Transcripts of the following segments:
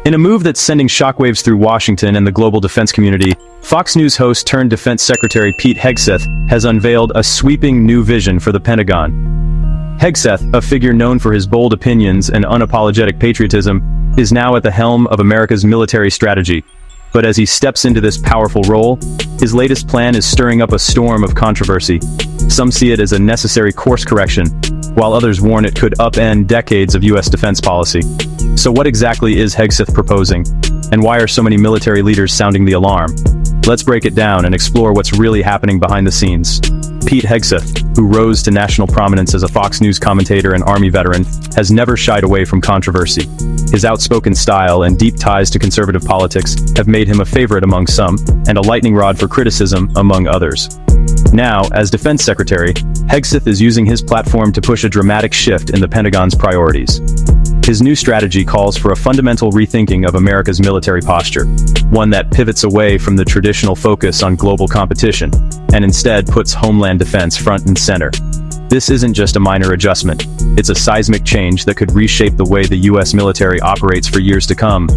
In a move that's sending shockwaves through Washington and the global defense community, Fox News host turned Defense Secretary Pete Hegseth has unveiled a sweeping new vision for the Pentagon. Hegseth, a figure known for his bold opinions and unapologetic patriotism, is now at the helm of America's military strategy. But as he steps into this powerful role, his latest plan is stirring up a storm of controversy. Some see it as a necessary course correction, while others warn it could upend decades of U.S. defense policy. So what exactly is Hegseth proposing? And why are so many military leaders sounding the alarm? Let's break it down and explore what's really happening behind the scenes. Pete Hegseth, who rose to national prominence as a Fox News commentator and Army veteran, has never shied away from controversy. His outspoken style and deep ties to conservative politics have made him a favorite among some, and a lightning rod for criticism among others. Now, as Defense Secretary, Hegseth is using his platform to push a dramatic shift in the Pentagon's priorities. His new strategy calls for a fundamental rethinking of America's military posture, one that pivots away from the traditional focus on global competition, and instead puts homeland defense front and center. This isn't just a minor adjustment, it's a seismic change that could reshape the way the U.S. military operates for years to come.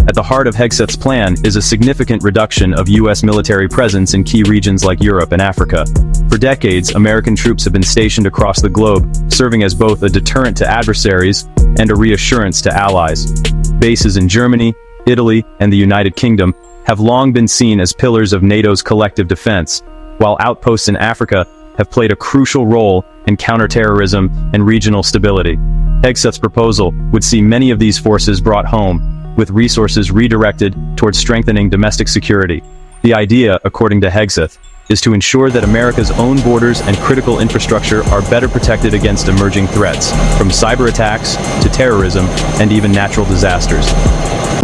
At the heart of Hegseth's plan is a significant reduction of U.S. military presence in key regions like Europe and Africa. For decades, American troops have been stationed across the globe, serving as both a deterrent to adversaries and a reassurance to allies. Bases in Germany, Italy, and the United Kingdom have long been seen as pillars of NATO's collective defense, while outposts in Africa have played a crucial role in counterterrorism and regional stability. Hegseth's proposal would see many of these forces brought home, with resources redirected towards strengthening domestic security. The idea, according to Hegseth, is to ensure that America's own borders and critical infrastructure are better protected against emerging threats, from cyber attacks to terrorism and even natural disasters.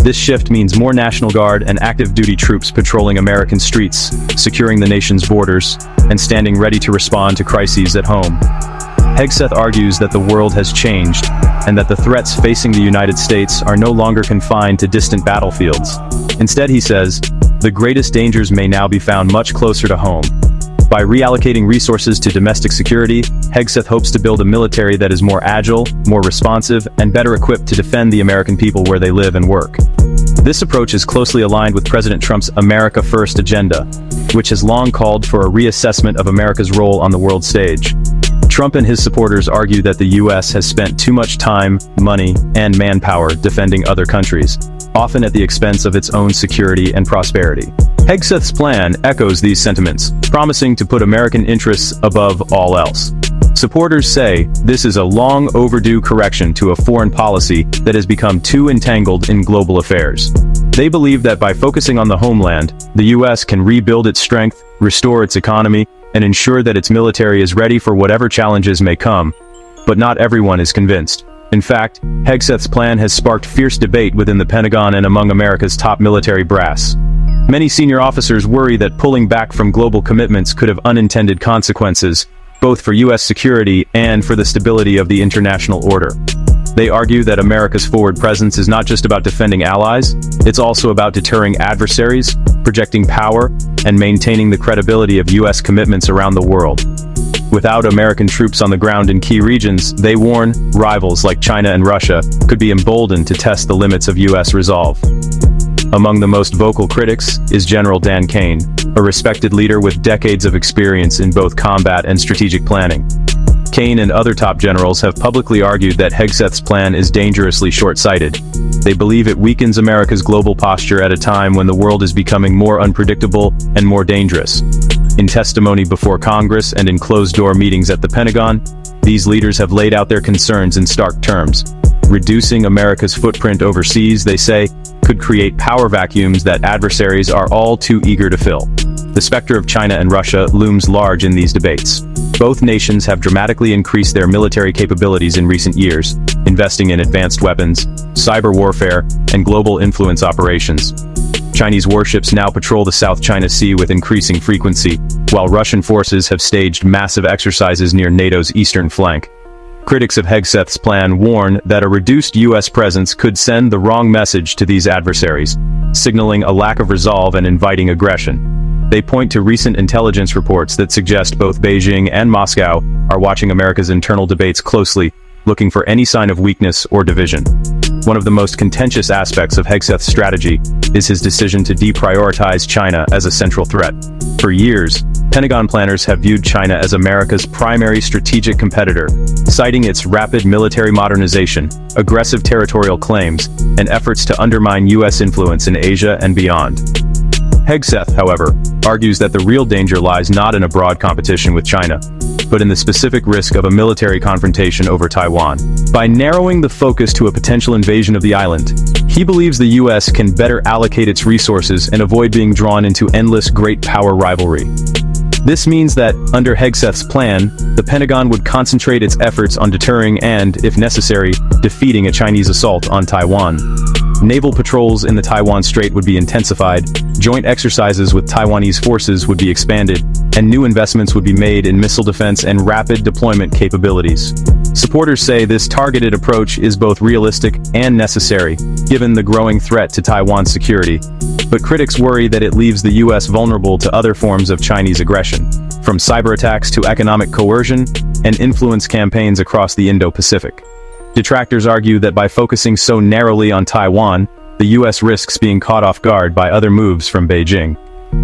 This shift means more National Guard and active duty troops patrolling American streets, securing the nation's borders, and standing ready to respond to crises at home. Hegseth argues that the world has changed, and that the threats facing the United States are no longer confined to distant battlefields. Instead, he says, the greatest dangers may now be found much closer to home. By reallocating resources to domestic security, Hegseth hopes to build a military that is more agile, more responsive, and better equipped to defend the American people where they live and work. This approach is closely aligned with President Trump's America First agenda, which has long called for a reassessment of America's role on the world stage. Trump and his supporters argue that the U.S. has spent too much time, money, and manpower defending other countries, often at the expense of its own security and prosperity. Hegseth's plan echoes these sentiments, promising to put American interests above all else. Supporters say this is a long overdue correction to a foreign policy that has become too entangled in global affairs. They believe that by focusing on the homeland, the U.S. can rebuild its strength, restore its economy, and ensure that its military is ready for whatever challenges may come. But not everyone is convinced. In fact, Hegseth's plan has sparked fierce debate within the Pentagon and among America's top military brass. Many senior officers worry that pulling back from global commitments could have unintended consequences, both for U.S. security and for the stability of the international order. They argue that America's forward presence is not just about defending allies, it's also about deterring adversaries, projecting power, and maintaining the credibility of U.S. commitments around the world. Without American troops on the ground in key regions, they warn, rivals like China and Russia could be emboldened to test the limits of U.S. resolve. Among the most vocal critics is General Dan Kane, a respected leader with decades of experience in both combat and strategic planning. Kane and other top generals have publicly argued that Hegseth's plan is dangerously short-sighted. They believe it weakens America's global posture at a time when the world is becoming more unpredictable and more dangerous. In testimony before Congress and in closed-door meetings at the Pentagon, these leaders have laid out their concerns in stark terms. Reducing America's footprint overseas, they say, could create power vacuums that adversaries are all too eager to fill. The specter of China and Russia looms large in these debates. Both nations have dramatically increased their military capabilities in recent years, investing in advanced weapons, cyber warfare, and global influence operations. Chinese warships now patrol the South China Sea with increasing frequency, while Russian forces have staged massive exercises near NATO's eastern flank. Critics of Hegseth's plan warn that a reduced U.S. presence could send the wrong message to these adversaries, signaling a lack of resolve and inviting aggression. They point to recent intelligence reports that suggest both Beijing and Moscow are watching America's internal debates closely, looking for any sign of weakness or division. One of the most contentious aspects of Hegseth's strategy is his decision to deprioritize China as a central threat. For years, Pentagon planners have viewed China as America's primary strategic competitor, citing its rapid military modernization, aggressive territorial claims, and efforts to undermine U.S. influence in Asia and beyond. Hegseth, however, argues that the real danger lies not in a broad competition with China, but in the specific risk of a military confrontation over Taiwan. By narrowing the focus to a potential invasion of the island, he believes the U.S. can better allocate its resources and avoid being drawn into endless great power rivalry. This means that, under Hegseth's plan, the Pentagon would concentrate its efforts on deterring and, if necessary, defeating a Chinese assault on Taiwan. Naval patrols in the Taiwan Strait would be intensified, joint exercises with Taiwanese forces would be expanded, and new investments would be made in missile defense and rapid deployment capabilities. Supporters say this targeted approach is both realistic and necessary, given the growing threat to Taiwan's security. But critics worry that it leaves the U.S. vulnerable to other forms of Chinese aggression, from cyber attacks to economic coercion and influence campaigns across the Indo-Pacific. Detractors argue that by focusing so narrowly on Taiwan, the U.S. risks being caught off guard by other moves from Beijing.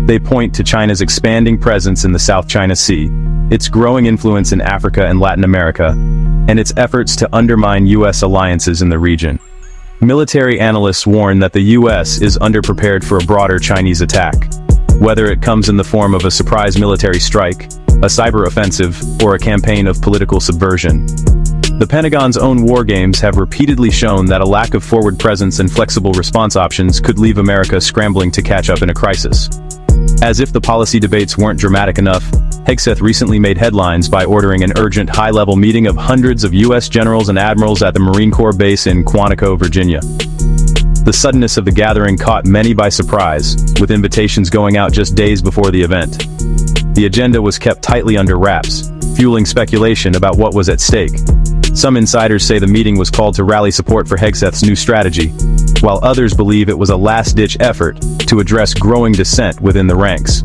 They point to China's expanding presence in the South China Sea, its growing influence in Africa and Latin America, and its efforts to undermine U.S. alliances in the region. Military analysts warn that the U.S. is underprepared for a broader Chinese attack, whether it comes in the form of a surprise military strike, a cyber offensive, or a campaign of political subversion. The Pentagon's own war games have repeatedly shown that a lack of forward presence and flexible response options could leave America scrambling to catch up in a crisis. As if the policy debates weren't dramatic enough, Hegseth recently made headlines by ordering an urgent high-level meeting of hundreds of U.S. generals and admirals at the Marine Corps base in Quantico, Virginia. The suddenness of the gathering caught many by surprise, with invitations going out just days before the event. The agenda was kept tightly under wraps, fueling speculation about what was at stake. Some insiders say the meeting was called to rally support for Hegseth's new strategy, while others believe it was a last-ditch effort to address growing dissent within the ranks.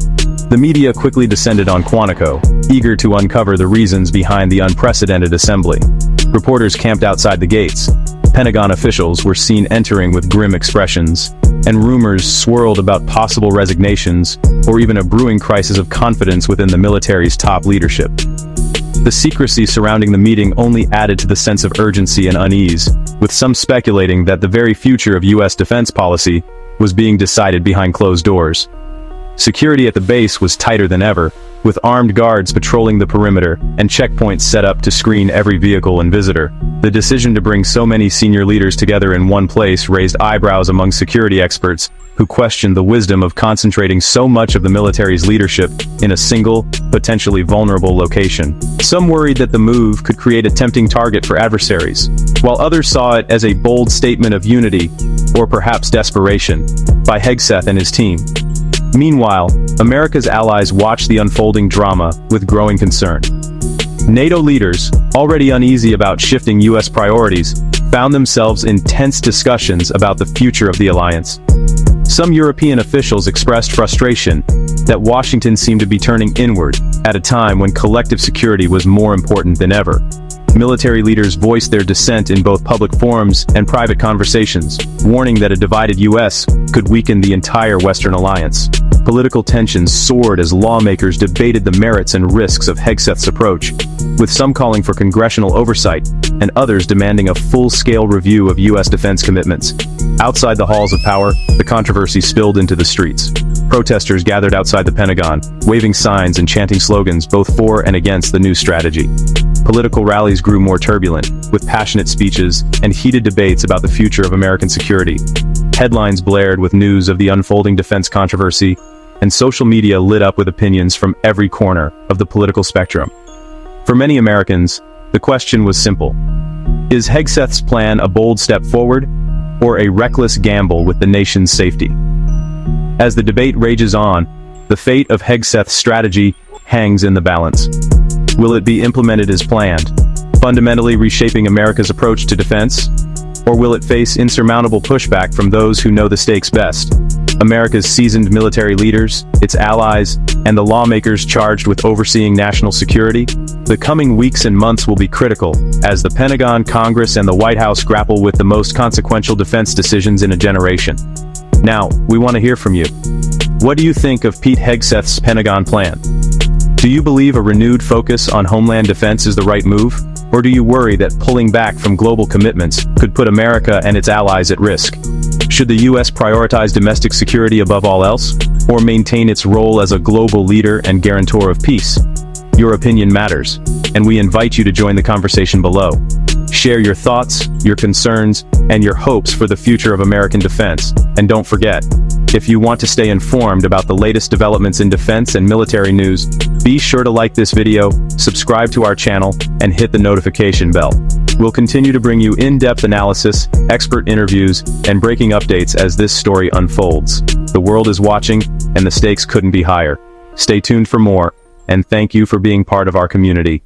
The media quickly descended on Quantico, eager to uncover the reasons behind the unprecedented assembly. Reporters camped outside the gates. Pentagon officials were seen entering with grim expressions, and rumors swirled about possible resignations or even a brewing crisis of confidence within the military's top leadership. The secrecy surrounding the meeting only added to the sense of urgency and unease, with some speculating that the very future of U.S. defense policy was being decided behind closed doors. Security at the base was tighter than ever, with armed guards patrolling the perimeter and checkpoints set up to screen every vehicle and visitor. The decision to bring so many senior leaders together in one place raised eyebrows among security experts, who questioned the wisdom of concentrating so much of the military's leadership in a single, potentially vulnerable location. Some worried that the move could create a tempting target for adversaries, while others saw it as a bold statement of unity, or perhaps desperation, by Hegseth and his team. Meanwhile, America's allies watched the unfolding drama with growing concern. NATO leaders, already uneasy about shifting U.S. priorities, found themselves in tense discussions about the future of the alliance. Some European officials expressed frustration that Washington seemed to be turning inward at a time when collective security was more important than ever. Military leaders voiced their dissent in both public forums and private conversations, warning that a divided U.S. could weaken the entire Western alliance. Political tensions soared as lawmakers debated the merits and risks of Hegseth's approach, with some calling for congressional oversight and others demanding a full-scale review of U.S. defense commitments. Outside the halls of power, the controversy spilled into the streets. Protesters gathered outside the Pentagon, waving signs and chanting slogans both for and against the new strategy. Political rallies grew more turbulent, with passionate speeches and heated debates about the future of American security. Headlines blared with news of the unfolding defense controversy, and social media lit up with opinions from every corner of the political spectrum. For many Americans, the question was simple. Is Hegseth's plan a bold step forward, or a reckless gamble with the nation's safety? As the debate rages on, the fate of Hegseth's strategy hangs in the balance. Will it be implemented as planned, fundamentally reshaping America's approach to defense? Or will it face insurmountable pushback from those who know the stakes best? America's seasoned military leaders, its allies, and the lawmakers charged with overseeing national security? The coming weeks and months will be critical, as the Pentagon, Congress, and the White House grapple with the most consequential defense decisions in a generation. Now, we want to hear from you. What do you think of Pete Hegseth's Pentagon plan? Do you believe a renewed focus on homeland defense is the right move? Or do you worry that pulling back from global commitments could put America and its allies at risk? Should the U.S. prioritize domestic security above all else, or maintain its role as a global leader and guarantor of peace? Your opinion matters, and we invite you to join the conversation below. Share your thoughts, your concerns, and your hopes for the future of American defense. And don't forget, if you want to stay informed about the latest developments in defense and military news, be sure to like this video, subscribe to our channel, and hit the notification bell. We'll continue to bring you in-depth analysis, expert interviews, and breaking updates as this story unfolds. The world is watching, and the stakes couldn't be higher. Stay tuned for more, and thank you for being part of our community.